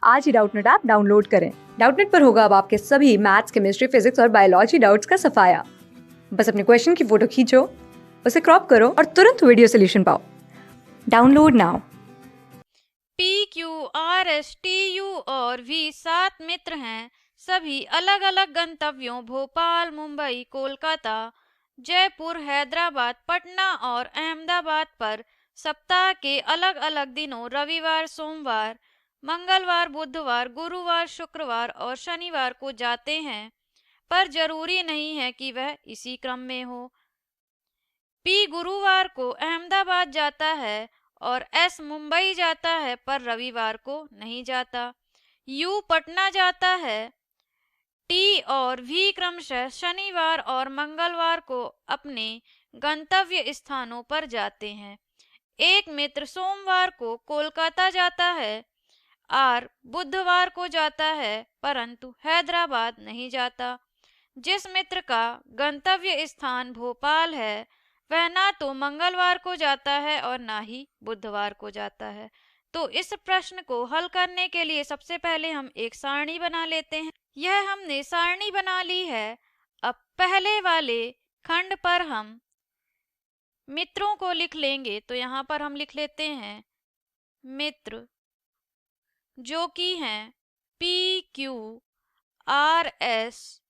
आज ही Doubtnut app download करें। Doubtnut पर होगा अब आपके सभी मैथ्स, केमिस्ट्री, फिजिक्स और बायोलॉजी डाउट्स का सफाया। बस अपने क्वेश्चन की फोटो खींचो, उसे क्रॉप करो और तुरंत वीडियो सोल्यूशन पाओ। Download now. P, Q, R, S, T, U और वी 7 मित्र हैं। सभी अलग अलग गंतव्यों भोपाल, मुंबई, कोलकाता, जयपुर, हैदराबाद, पटना और अहमदाबाद पर सप्ताह के अलग अलग दिनों रविवार, सोमवार, मंगलवार, बुधवार, गुरुवार, शुक्रवार और शनिवार को जाते हैं, पर जरूरी नहीं है कि वह इसी क्रम में हो। पी गुरुवार को अहमदाबाद जाता है और एस मुंबई जाता है, पर रविवार को नहीं जाता। यू पटना जाता है। टी और वी क्रमशः शनिवार और मंगलवार को अपने गंतव्य स्थानों पर जाते हैं। एक मित्र सोमवार को कोलकाता जाता है। आर बुधवार को जाता है, परंतु हैदराबाद नहीं जाता। जिस मित्र का गंतव्य स्थान भोपाल है, वह ना तो मंगलवार को जाता है और ना ही बुधवार को जाता है। तो इस प्रश्न को हल करने के लिए सबसे पहले हम एक सारणी बना लेते हैं। यह हमने सारणी बना ली है। अब पहले वाले खंड पर हम मित्रों को लिख लेंगे। तो यहाँ पर हम लिख लेते हैं मित्र, जो कि हैं P, Q, R, S,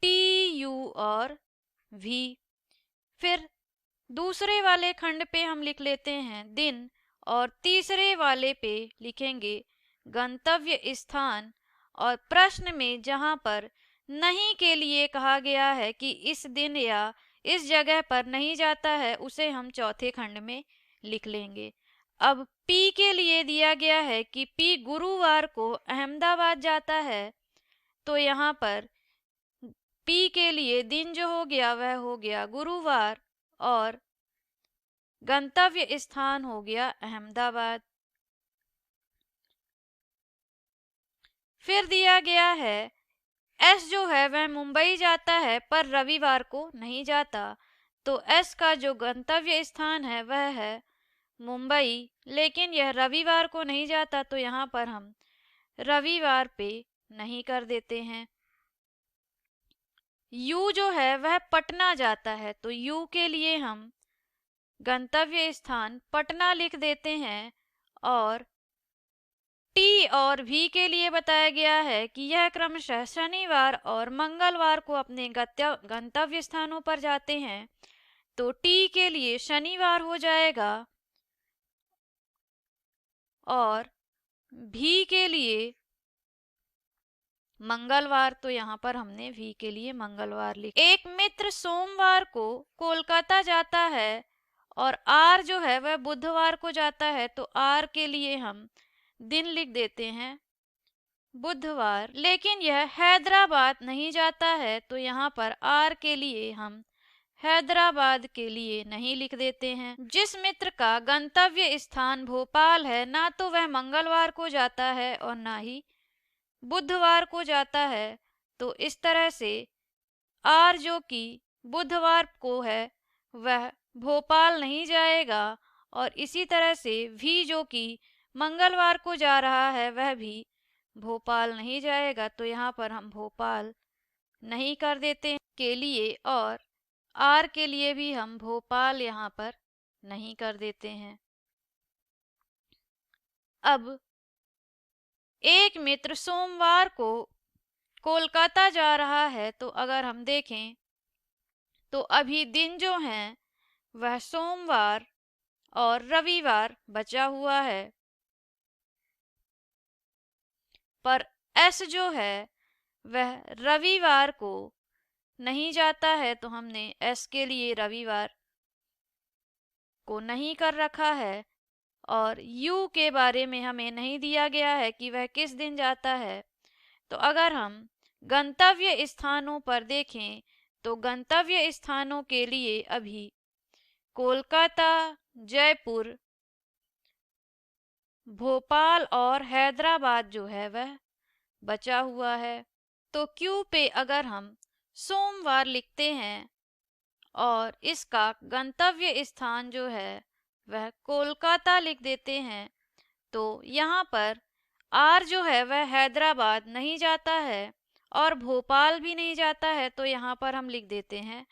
T, U और वी। फिर दूसरे वाले खंड पे हम लिख लेते हैं दिन, और तीसरे वाले पे लिखेंगे गंतव्य स्थान। और प्रश्न में जहां पर नहीं के लिए कहा गया है कि इस दिन या इस जगह पर नहीं जाता है, उसे हम चौथे खंड में लिख लेंगे। अब पी के लिए दिया गया है कि पी गुरुवार को अहमदाबाद जाता है, तो यहाँ पर पी के लिए दिन जो हो गया वह हो गया गुरुवार और गंतव्य स्थान हो गया अहमदाबाद। फिर दिया गया है एस जो है वह मुंबई जाता है, पर रविवार को नहीं जाता। तो एस का जो गंतव्य स्थान है वह है मुंबई, लेकिन यह रविवार को नहीं जाता, तो यहाँ पर हम रविवार पे नहीं कर देते हैं। यू जो है वह पटना जाता है, तो यू के लिए हम गंतव्य स्थान पटना लिख देते हैं। और टी और वी के लिए बताया गया है कि यह क्रमशः शनिवार और मंगलवार को अपने गंतव्य स्थानों पर जाते हैं, तो टी के लिए शनिवार हो जाएगा और भी के लिए मंगलवार। तो यहाँ पर हमने वी के लिए मंगलवार लिखा। एक मित्र सोमवार को कोलकाता जाता है और आर जो है वह बुधवार को जाता है, तो आर के लिए हम दिन लिख देते हैं बुधवार। लेकिन यह हैदराबाद नहीं जाता है, तो यहाँ पर आर के लिए हम हैदराबाद के लिए नहीं लिख देते हैं। जिस मित्र का गंतव्य स्थान भोपाल है, ना तो वह मंगलवार को जाता है और ना ही बुधवार को जाता है, तो इस तरह से आर जो कि बुधवार को है वह भोपाल नहीं जाएगा, और इसी तरह से भी जो कि मंगलवार को जा रहा है वह भी भोपाल नहीं जाएगा। तो यहाँ पर हम भोपाल नहीं कर देते के लिए, और आर के लिए भी हम भोपाल यहाँ पर नहीं कर देते हैं। अब एक मित्र सोमवार को कोलकाता जा रहा है, तो अगर हम देखें तो अभी दिन जो हैं वह सोमवार और रविवार बचा हुआ है, पर एस जो है वह रविवार को नहीं जाता है, तो हमने एस के लिए रविवार को नहीं कर रखा है। और यू के बारे में हमें नहीं दिया गया है कि वह किस दिन जाता है। तो अगर हम गंतव्य स्थानों पर देखें तो गंतव्य स्थानों के लिए अभी कोलकाता, जयपुर, भोपाल और हैदराबाद जो है वह बचा हुआ है। तो क्यू पे अगर हम सोमवार लिखते हैं और इसका गंतव्य स्थान जो है वह कोलकाता लिख देते हैं, तो यहाँ पर आर जो है वह हैदराबाद नहीं जाता है और भोपाल भी नहीं जाता है, तो यहाँ पर हम लिख देते हैं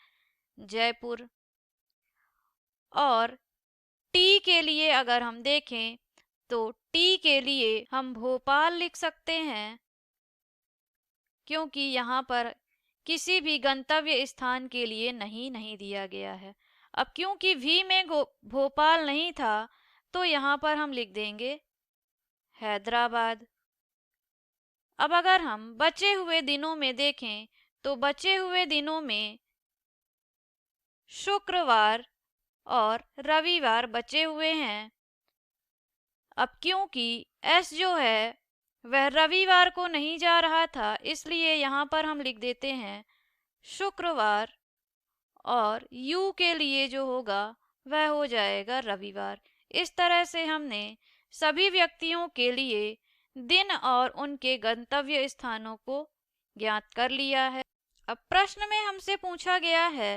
जयपुर। और टी के लिए अगर हम देखें तो टी के लिए हम भोपाल लिख सकते हैं, क्योंकि यहाँ पर किसी भी गंतव्य स्थान के लिए नहीं दिया गया है। अब क्योंकि वी में भोपाल नहीं था, तो यहाँ पर हम लिख देंगे हैदराबाद। अब अगर हम बचे हुए दिनों में देखें तो बचे हुए दिनों में शुक्रवार और रविवार बचे हुए हैं। अब क्योंकि एस जो है वह रविवार को नहीं जा रहा था, इसलिए यहाँ पर हम लिख देते हैं शुक्रवार, और यू के लिए जो होगा वह हो जाएगा रविवार। इस तरह से हमने सभी व्यक्तियों के लिए दिन और उनके गंतव्य स्थानों को ज्ञात कर लिया है। अब प्रश्न में हमसे पूछा गया है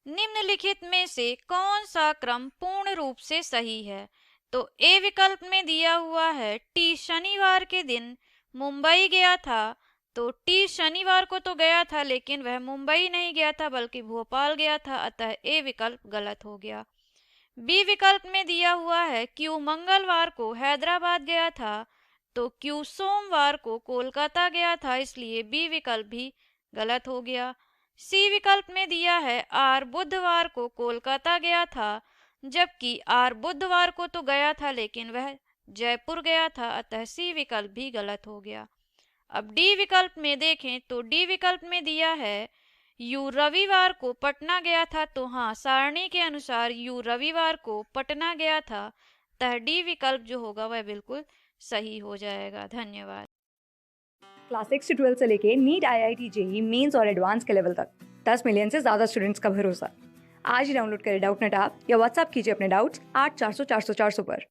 निम्नलिखित में से कौन सा क्रम पूर्ण रूप से सही है। तो ए विकल्प में दिया हुआ है टी शनिवार के दिन मुंबई गया था, तो टी शनिवार को तो गया था लेकिन वह मुंबई नहीं गया था बल्कि भोपाल गया था, अतः ए विकल्प गलत हो गया। बी विकल्प में दिया हुआ है क्यू मंगलवार को हैदराबाद गया था, तो क्यू सोमवार को कोलकाता गया था, इसलिए बी विकल्प भी गलत हो गया। सी विकल्प में दिया है आर बुधवार को कोलकाता गया था, जबकि आर बुधवार को तो गया था लेकिन वह जयपुर गया था, अतः सी विकल्प भी गलत हो गया। अब डी विकल्प में देखें तो डी विकल्प में दिया है यू रविवार को पटना गया था, तो हाँ, सारणी के अनुसार यू रविवार को पटना गया था, अतः डी विकल्प जो होगा वह बिल्कुल सही हो जाएगा। धन्यवाद। क्लास 6 से 12 से लेके नीट, IIT, JEE मेंस और एडवांस के लेवल तक 10 मिलियन से ज़्यादा स्टूडेंट्स का भरोसा। आज ही डाउनलोड करें डाउटनेट ऐप या व्हाट्सएप कीजिए अपने डाउट्स 8400 400 400 पर।